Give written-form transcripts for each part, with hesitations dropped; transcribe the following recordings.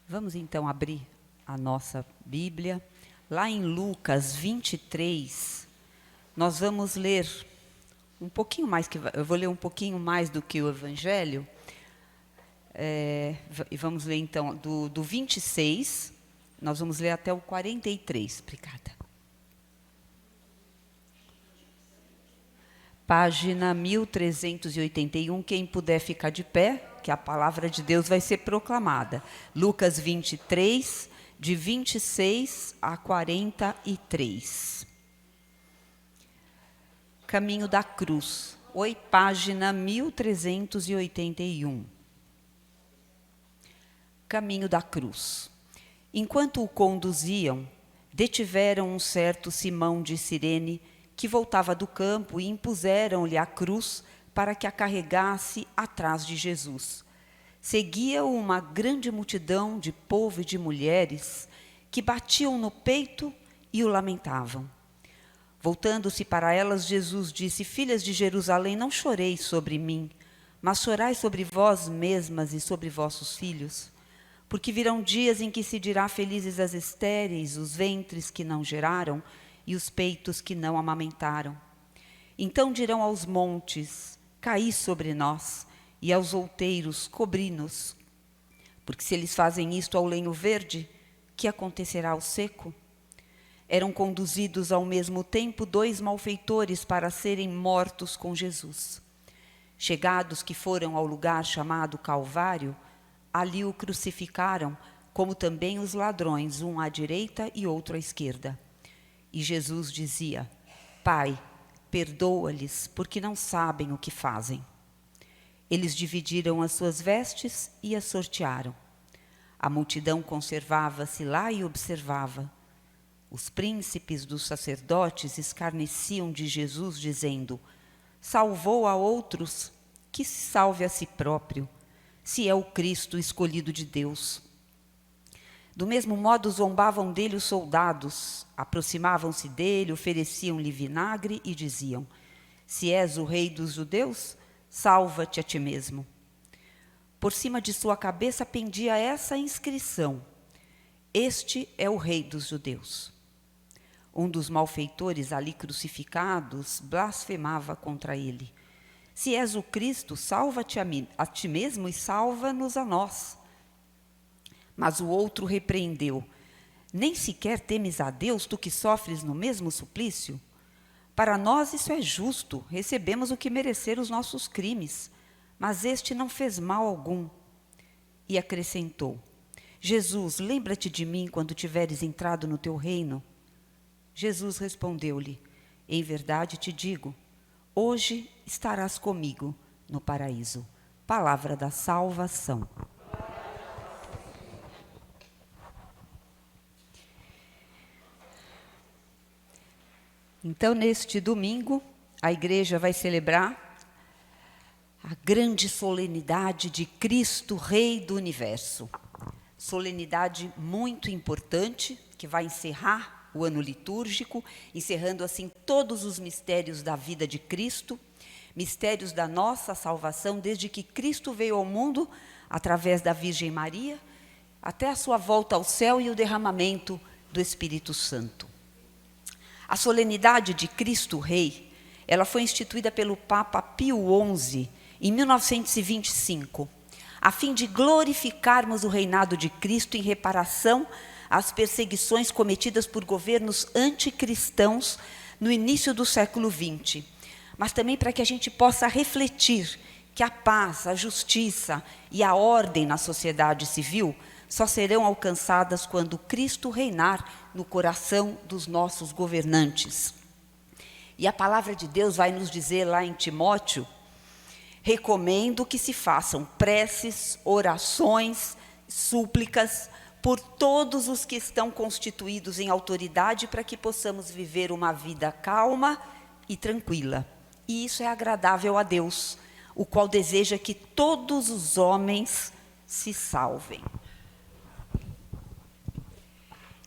Vamos então abrir a nossa Bíblia. Lá em Lucas 23, nós vamos ler um pouquinho mais, eu vou ler um pouquinho mais do que o Evangelho. E vamos ler então do 26, nós vamos ler até o 43. Obrigada. Página 1381, quem puder ficar de pé, que a palavra de Deus vai ser proclamada. Lucas 23, de 26 a 43. Caminho da cruz. Oi, página 1381. Caminho da cruz. Enquanto o conduziam, detiveram um certo Simão de Cirene, que voltava do campo, e impuseram-lhe a cruz para que a carregasse atrás de Jesus. Seguia-o uma grande multidão de povo e de mulheres que batiam no peito e o lamentavam. Voltando-se para elas, Jesus disse: Filhas de Jerusalém, não choreis sobre mim, mas chorai sobre vós mesmas e sobre vossos filhos. Porque virão dias em que se dirá: felizes as estéreis, os ventres que não geraram e os peitos que não amamentaram. Então dirão aos montes: caí sobre nós, e aos outeiros: cobri-nos. Porque se eles fazem isto ao lenho verde, que acontecerá ao seco? Eram conduzidos ao mesmo tempo 2 malfeitores para serem mortos com Jesus. Chegados que foram ao lugar chamado Calvário, ali o crucificaram, como também os ladrões, um à direita e outro à esquerda. E Jesus dizia: Pai, perdoa-lhes, porque não sabem o que fazem. Eles dividiram as suas vestes e as sortearam. A multidão conservava-se lá e observava. Os príncipes dos sacerdotes escarneciam de Jesus, dizendo: salvou a outros, que se salve a si próprio, se é o Cristo escolhido de Deus. Do mesmo modo zombavam dele os soldados, aproximavam-se dele, ofereciam-lhe vinagre e diziam: se és o rei dos judeus, salva-te a ti mesmo. Por cima de sua cabeça pendia essa inscrição: este é o rei dos judeus. Um dos malfeitores ali crucificados blasfemava contra ele: se és o Cristo, salva-te a ti mesmo e salva-nos a nós. Mas o outro repreendeu: nem sequer temes a Deus, tu que sofres no mesmo suplício? Para nós isso é justo, recebemos o que merecer os nossos crimes, mas este não fez mal algum. E acrescentou: Jesus, lembra-te de mim quando tiveres entrado no teu reino. Jesus respondeu-lhe: em verdade te digo, hoje estarás comigo no paraíso. Palavra da salvação. Então, neste domingo, a igreja vai celebrar a grande solenidade de Cristo, Rei do Universo. Solenidade muito importante, que vai encerrar o ano litúrgico, encerrando assim todos os mistérios da vida de Cristo, mistérios da nossa salvação, desde que Cristo veio ao mundo, através da Virgem Maria, até a sua volta ao céu e o derramamento do Espírito Santo. A solenidade de Cristo Rei, ela foi instituída pelo Papa Pio XI, em 1925, a fim de glorificarmos o reinado de Cristo em reparação às perseguições cometidas por governos anticristãos no início do século XX, mas também para que a gente possa refletir que a paz, a justiça e a ordem na sociedade civil só serão alcançadas quando Cristo reinar no coração dos nossos governantes. E a palavra de Deus vai nos dizer lá em Timóteo: recomendo que se façam preces, orações, súplicas por todos os que estão constituídos em autoridade, para que possamos viver uma vida calma e tranquila, e isso é agradável a Deus, o qual deseja que todos os homens se salvem.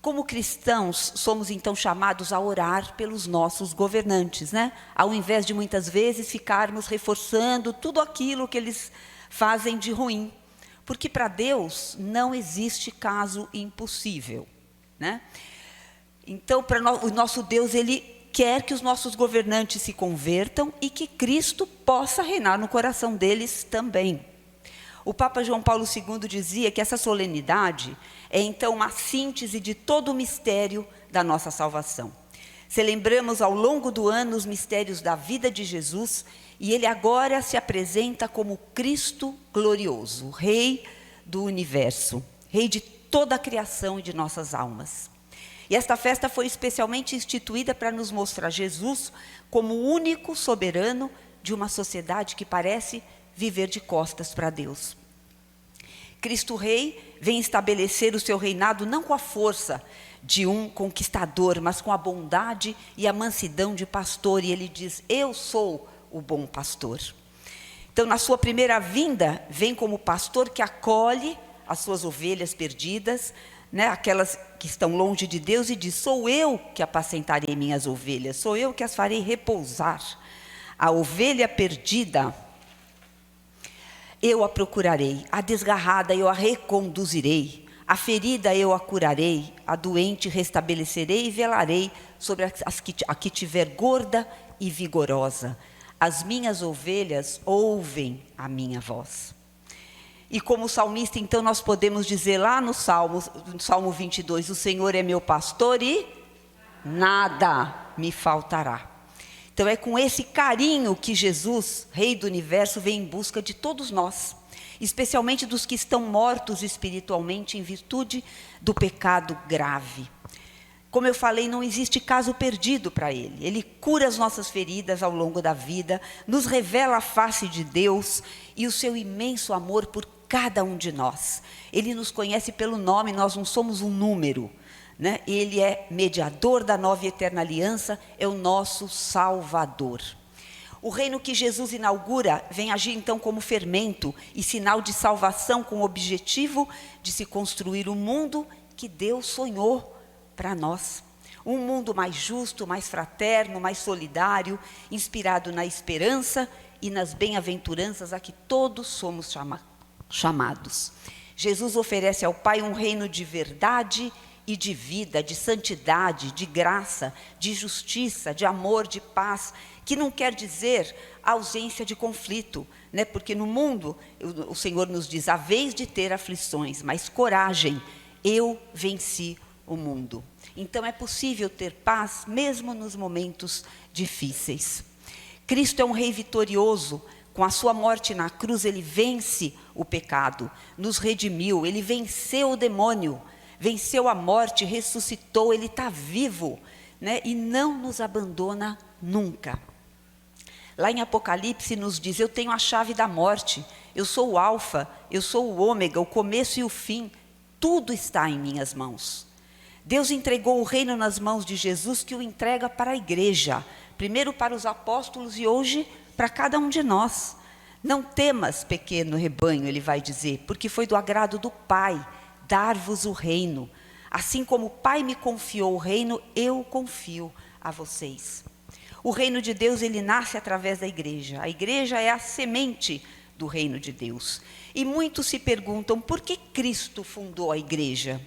Como cristãos, somos então chamados a orar pelos nossos governantes, né? Ao invés de muitas vezes ficarmos reforçando tudo aquilo que eles fazem de ruim. Porque para Deus não existe caso impossível, né? Então, o nosso Deus, Ele quer que os nossos governantes se convertam e que Cristo possa reinar no coração deles também. O Papa João Paulo II dizia que essa solenidade é então uma síntese de todo o mistério da nossa salvação. Celebramos ao longo do ano os mistérios da vida de Jesus e ele agora se apresenta como Cristo glorioso, Rei do universo, Rei de toda a criação e de nossas almas. E esta festa foi especialmente instituída para nos mostrar Jesus como o único soberano de uma sociedade que parece viver de costas para Deus. Cristo Rei vem estabelecer o seu reinado não com a força de um conquistador, mas com a bondade e a mansidão de pastor. E ele diz, eu sou o bom pastor. Então, na sua primeira vinda, vem como pastor que acolhe as suas ovelhas perdidas, né, aquelas que estão longe de Deus, e diz, sou eu que apacentarei minhas ovelhas, sou eu que as farei repousar. A ovelha perdida, eu a procurarei, a desgarrada eu a reconduzirei, a ferida eu a curarei, a doente restabelecerei e velarei sobre a que tiver gorda e vigorosa. As minhas ovelhas ouvem a minha voz. E como salmista, então, nós podemos dizer lá no Salmo 22, o Senhor é meu pastor e nada me faltará. Então é com esse carinho que Jesus, Rei do Universo, vem em busca de todos nós, especialmente dos que estão mortos espiritualmente em virtude do pecado grave. Como eu falei, não existe caso perdido para Ele. Ele cura as nossas feridas ao longo da vida, nos revela a face de Deus e o seu imenso amor por cada um de nós. Ele nos conhece pelo nome, nós não somos um número, né? Ele é mediador da nova e eterna aliança, é o nosso Salvador. O reino que Jesus inaugura vem agir então como fermento e sinal de salvação com o objetivo de se construir o mundo que Deus sonhou para nós. Um mundo mais justo, mais fraterno, mais solidário, inspirado na esperança e nas bem-aventuranças a que todos somos chamados. Jesus oferece ao Pai um reino de verdade e de vida, de santidade, de graça, de justiça, de amor, de paz, que não quer dizer ausência de conflito, né? Porque no mundo, o Senhor nos diz, haveis de ter aflições, mas coragem, eu venci o mundo. Então é possível ter paz mesmo nos momentos difíceis. Cristo é um Rei vitorioso. Com a sua morte na cruz, ele vence o pecado, nos redimiu, ele venceu o demônio, venceu a morte, ressuscitou, ele está vivo, né? E não nos abandona nunca. Lá em Apocalipse nos diz, eu tenho a chave da morte, eu sou o alfa, eu sou o ômega, o começo e o fim, tudo está em minhas mãos. Deus entregou o reino nas mãos de Jesus, que o entrega para a igreja, primeiro para os apóstolos e hoje para cada um de nós. Não temas, pequeno rebanho, ele vai dizer, porque foi do agrado do Pai dar-vos o reino. Assim como o Pai me confiou o reino, eu confio a vocês. O reino de Deus, ele nasce através da igreja. A igreja é a semente do reino de Deus. E muitos se perguntam, por que Cristo fundou a igreja?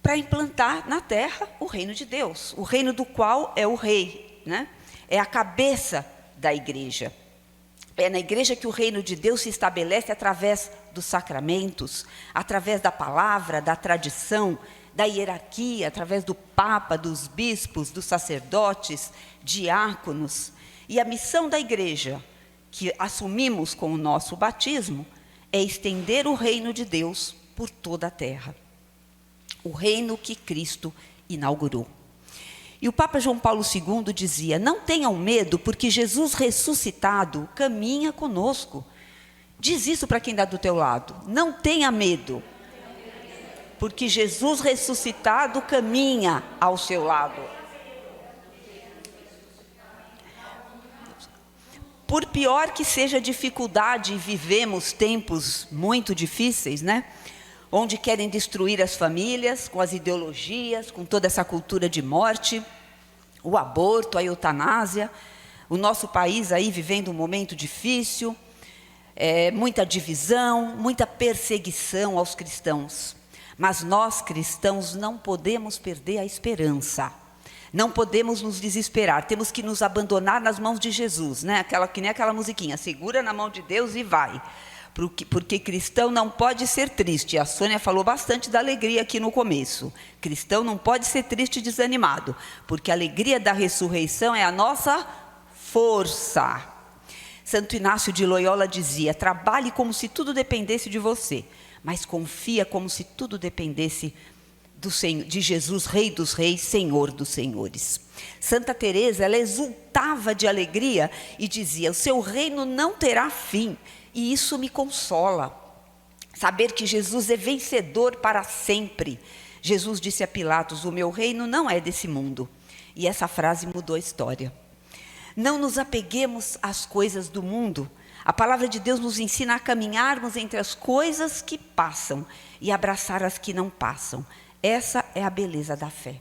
Para implantar na terra o reino de Deus, o reino do qual é o rei, né? É a cabeça da igreja. É na igreja que o reino de Deus se estabelece através dos sacramentos, através da palavra, da tradição, da hierarquia, através do Papa, dos bispos, dos sacerdotes, diáconos. E a missão da igreja, que assumimos com o nosso batismo, é estender o reino de Deus por toda a terra. O reino que Cristo inaugurou. E o Papa João Paulo II dizia, não tenham medo, porque Jesus ressuscitado caminha conosco. Diz isso para quem está do teu lado. Não tenha medo, porque Jesus ressuscitado caminha ao seu lado. Por pior que seja a dificuldade, e vivemos tempos muito difíceis, né? Onde querem destruir as famílias com as ideologias, com toda essa cultura de morte, o aborto, a eutanásia, o nosso país aí vivendo um momento difícil, muita divisão, muita perseguição aos cristãos. Mas nós, cristãos, não podemos perder a esperança. Não podemos nos desesperar, temos que nos abandonar nas mãos de Jesus, né? Que nem aquela musiquinha, segura na mão de Deus e vai. Porque cristão não pode ser triste. A Sônia falou bastante da alegria aqui no começo. Cristão não pode ser triste e desanimado, porque a alegria da ressurreição é a nossa força. Santo Inácio de Loyola dizia: trabalhe como se tudo dependesse de você, mas confia como se tudo dependesse de Jesus, Rei dos Reis, Senhor dos Senhores. Santa Teresa, ela exultava de alegria e dizia: o seu reino não terá fim. E isso me consola, saber que Jesus é vencedor para sempre. Jesus disse a Pilatos: o meu reino não é desse mundo. E essa frase mudou a história. Não nos apeguemos às coisas do mundo. A palavra de Deus nos ensina a caminharmos entre as coisas que passam e abraçar as que não passam. Essa é a beleza da fé.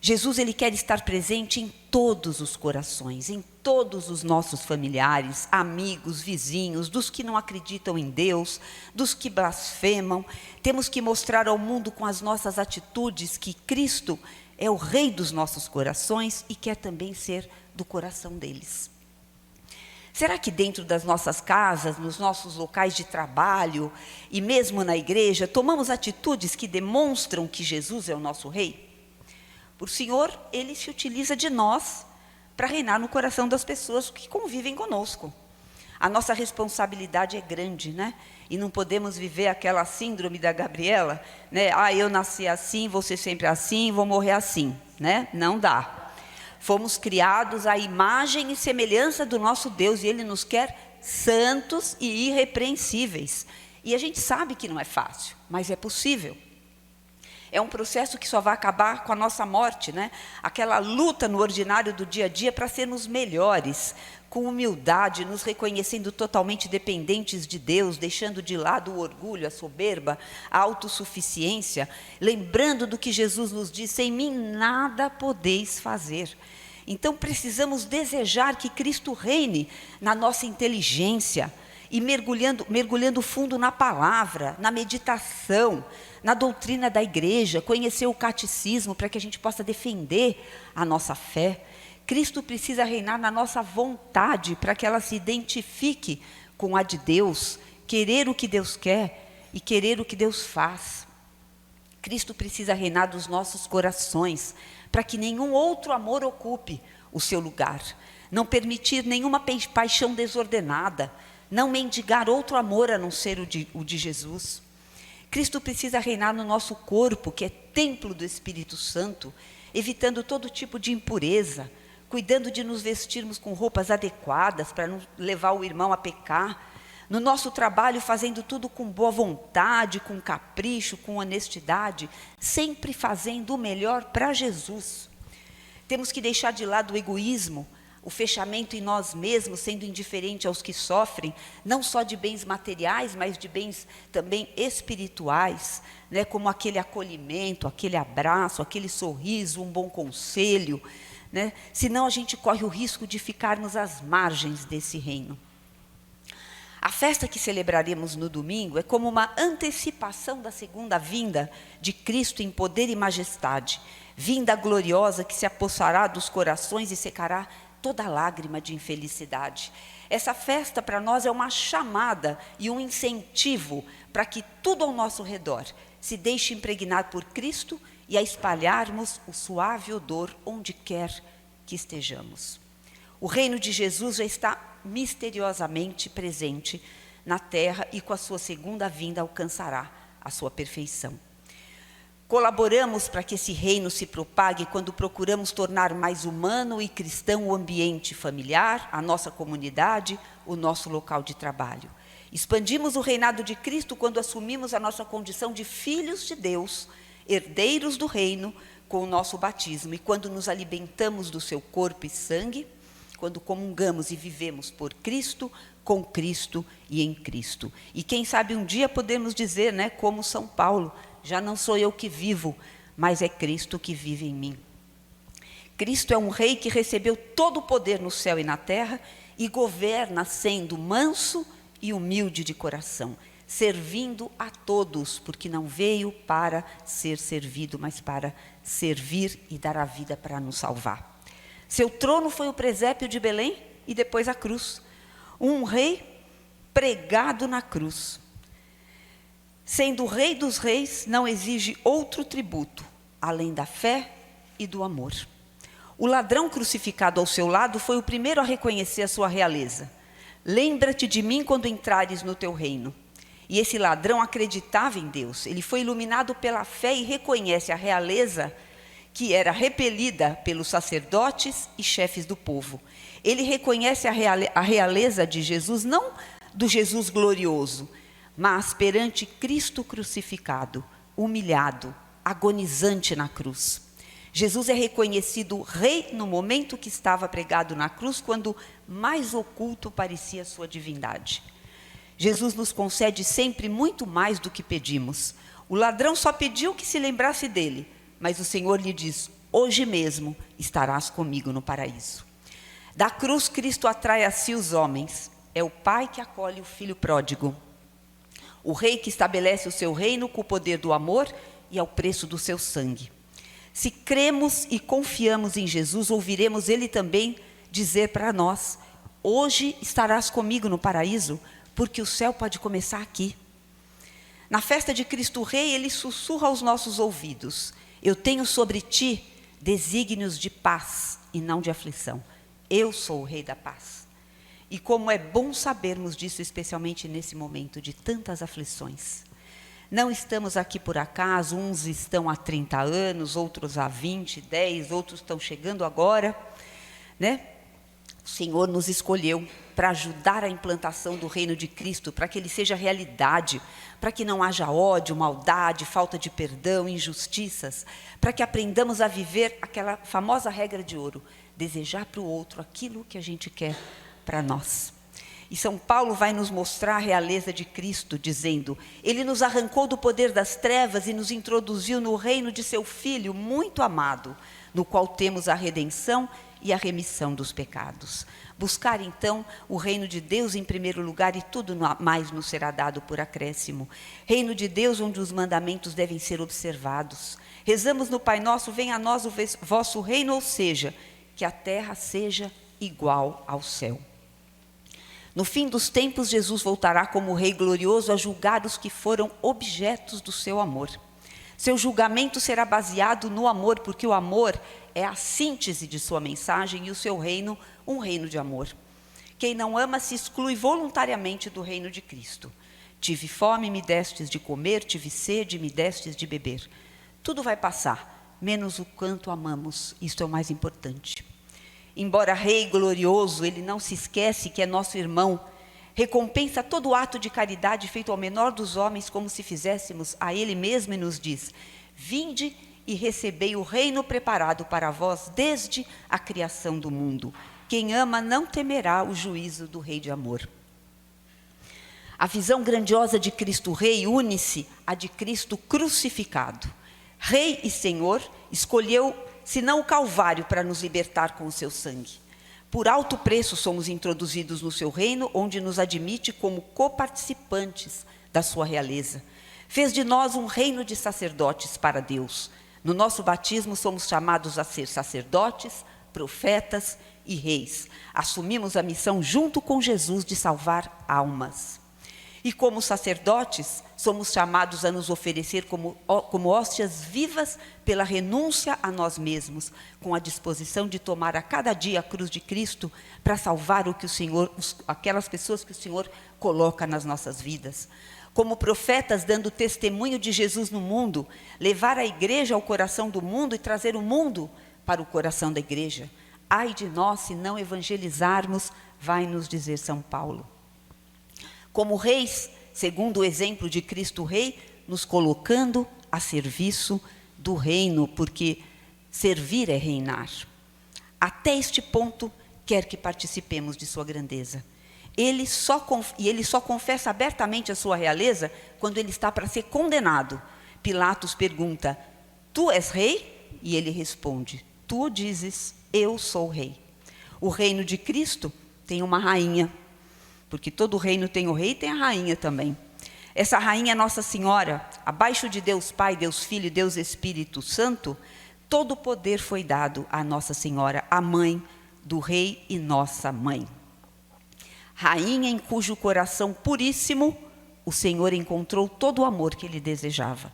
Jesus, ele quer estar presente em todos os corações, em todos os nossos familiares, amigos, vizinhos, dos que não acreditam em Deus, dos que blasfemam. Temos que mostrar ao mundo com as nossas atitudes que Cristo é o Rei dos nossos corações e quer também ser do coração deles. Será que dentro das nossas casas, nos nossos locais de trabalho e mesmo na igreja, tomamos atitudes que demonstram que Jesus é o nosso Rei? O Senhor, ele se utiliza de nós para reinar no coração das pessoas que convivem conosco. A nossa responsabilidade é grande, né? E não podemos viver aquela síndrome da Gabriela, né? Eu nasci assim, vou ser sempre assim, vou morrer assim, né? Não dá. Fomos criados à imagem e semelhança do nosso Deus e Ele nos quer santos e irrepreensíveis. E a gente sabe que não é fácil, mas é possível. É um processo que só vai acabar com a nossa morte, né? Aquela luta no ordinário do dia a dia para sermos melhores, com humildade, nos reconhecendo totalmente dependentes de Deus, deixando de lado o orgulho, a soberba, a autossuficiência, lembrando do que Jesus nos disse: em mim nada podeis fazer. Então precisamos desejar que Cristo reine na nossa inteligência e mergulhando fundo na palavra, na meditação, na doutrina da igreja, conhecer o catecismo para que a gente possa defender a nossa fé. Cristo precisa reinar na nossa vontade para que ela se identifique com a de Deus, querer o que Deus quer e querer o que Deus faz. Cristo precisa reinar dos nossos corações para que nenhum outro amor ocupe o seu lugar. Não permitir nenhuma paixão desordenada, não mendigar outro amor a não ser o de Jesus. Cristo precisa reinar no nosso corpo, que é templo do Espírito Santo, evitando todo tipo de impureza, cuidando de nos vestirmos com roupas adequadas para não levar o irmão a pecar. No nosso trabalho, fazendo tudo com boa vontade, com capricho, com honestidade, sempre fazendo o melhor para Jesus. Temos que deixar de lado o egoísmo, o fechamento em nós mesmos, sendo indiferente aos que sofrem, não só de bens materiais, mas de bens também espirituais, né? Como aquele acolhimento, aquele abraço, aquele sorriso, um bom conselho, né? Senão a gente corre o risco de ficarmos às margens desse reino. A festa que celebraremos no domingo é como uma antecipação da segunda vinda de Cristo em poder e majestade, vinda gloriosa que se apossará dos corações e secará toda lágrima de infelicidade. Essa festa para nós é uma chamada e um incentivo para que tudo ao nosso redor se deixe impregnar por Cristo e a espalharmos o suave odor onde quer que estejamos. O reino de Jesus já está misteriosamente presente na terra e com a sua segunda vinda alcançará a sua perfeição. Colaboramos para que esse reino se propague quando procuramos tornar mais humano e cristão o ambiente familiar, a nossa comunidade, o nosso local de trabalho. Expandimos o reinado de Cristo quando assumimos a nossa condição de filhos de Deus, herdeiros do reino, com o nosso batismo, e quando nos alimentamos do seu corpo e sangue, quando comungamos e vivemos por Cristo, com Cristo e em Cristo. E quem sabe um dia podemos dizer, né, como São Paulo, já não sou eu que vivo, mas é Cristo que vive em mim. Cristo é um rei que recebeu todo o poder no céu e na terra e governa sendo manso e humilde de coração, servindo a todos, porque não veio para ser servido, mas para servir e dar a vida para nos salvar. Seu trono foi o presépio de Belém e depois a cruz. Um rei pregado na cruz. Sendo o rei dos reis, não exige outro tributo, além da fé e do amor. O ladrão crucificado ao seu lado foi o primeiro a reconhecer a sua realeza. Lembra-te de mim quando entrares no teu reino. E esse ladrão acreditava em Deus. Ele foi iluminado pela fé e reconhece a realeza que era repelida pelos sacerdotes e chefes do povo. Ele reconhece a realeza de Jesus, não do Jesus glorioso, mas perante Cristo crucificado, humilhado, agonizante na cruz. Jesus é reconhecido rei no momento que estava pregado na cruz, quando mais oculto parecia a sua divindade. Jesus nos concede sempre muito mais do que pedimos. O ladrão só pediu que se lembrasse dele, mas o Senhor lhe diz: hoje mesmo estarás comigo no paraíso. Da cruz, Cristo atrai a si os homens. É o Pai que acolhe o Filho pródigo. O Rei que estabelece o seu reino com o poder do amor e ao preço do seu sangue. Se cremos e confiamos em Jesus, ouviremos Ele também dizer para nós: hoje estarás comigo no paraíso, porque o céu pode começar aqui. Na festa de Cristo Rei, Ele sussurra aos nossos ouvidos: eu tenho sobre ti desígnios de paz e não de aflição. Eu sou o Rei da paz. E como é bom sabermos disso, especialmente nesse momento de tantas aflições. Não estamos aqui por acaso, uns estão há 30 anos, outros há 20, 10, outros estão chegando agora, né? O Senhor nos escolheu para ajudar a implantação do reino de Cristo, para que ele seja realidade, para que não haja ódio, maldade, falta de perdão, injustiças, para que aprendamos a viver aquela famosa regra de ouro: desejar para o outro aquilo que a gente quer para nós. E São Paulo vai nos mostrar a realeza de Cristo, dizendo: ele nos arrancou do poder das trevas e nos introduziu no reino de seu Filho muito amado, no qual temos a redenção e a remissão dos pecados. Buscar então o reino de Deus em primeiro lugar, e tudo mais nos será dado por acréscimo. Reino de Deus onde os mandamentos devem ser observados. Rezamos no Pai Nosso: venha a nós o vosso reino, ou seja, que a terra seja igual ao céu. No fim dos tempos, Jesus voltará como Rei glorioso a julgar os que foram objetos do seu amor. Seu julgamento será baseado no amor, porque o amor é a síntese de sua mensagem e o seu reino, um reino de amor. Quem não ama se exclui voluntariamente do reino de Cristo. Tive fome, me destes de comer, tive sede, me destes de beber. Tudo vai passar, menos o quanto amamos, isto é o mais importante. Embora Rei glorioso, ele não se esquece que é nosso irmão. Recompensa todo ato de caridade feito ao menor dos homens, como se fizéssemos a ele mesmo, e nos diz: vinde e recebei o reino preparado para vós desde a criação do mundo. Quem ama não temerá o juízo do Rei de amor. A visão grandiosa de Cristo Rei une-se à de Cristo crucificado. Rei e Senhor, escolheu senão o Calvário para nos libertar com o seu sangue. Por alto preço somos introduzidos no seu reino, onde nos admite como coparticipantes da sua realeza. Fez de nós um reino de sacerdotes para Deus. No nosso batismo somos chamados a ser sacerdotes, profetas e reis. Assumimos a missão junto com Jesus de salvar almas. E como sacerdotes, somos chamados a nos oferecer como hóstias vivas pela renúncia a nós mesmos, com a disposição de tomar a cada dia a cruz de Cristo para salvar o que o Senhor, aquelas pessoas que o Senhor coloca nas nossas vidas. Como profetas, dando testemunho de Jesus no mundo, levar a igreja ao coração do mundo e trazer o mundo para o coração da igreja. Ai de nós se não evangelizarmos, vai nos dizer São Paulo. Como reis, segundo o exemplo de Cristo Rei, nos colocando a serviço do reino, porque servir é reinar. Até este ponto, quer que participemos de sua grandeza. Ele só confessa abertamente a sua realeza quando ele está para ser condenado. Pilatos pergunta: tu és rei? E ele responde: tu o dizes, eu sou rei. O reino de Cristo tem uma rainha, porque todo reino tem o rei e tem a rainha também. Essa rainha é Nossa Senhora. Abaixo de Deus Pai, Deus Filho e Deus Espírito Santo, todo o poder foi dado a Nossa Senhora, a mãe do rei e nossa mãe. Rainha em cujo coração puríssimo o Senhor encontrou todo o amor que ele desejava.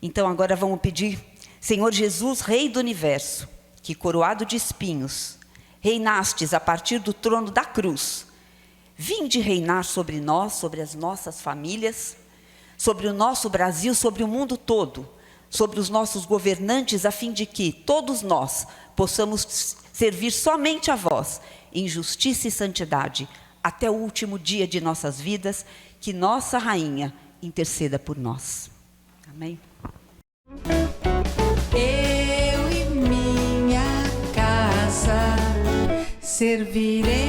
Então agora vamos pedir: Senhor Jesus, Rei do Universo, que coroado de espinhos, reinastes a partir do trono da cruz, vinde reinar sobre nós, sobre as nossas famílias, sobre o nosso Brasil, sobre o mundo todo, sobre os nossos governantes, a fim de que todos nós possamos servir somente a vós, em justiça e santidade, até o último dia de nossas vidas, que nossa Rainha interceda por nós. Amém? Eu e minha casa servirei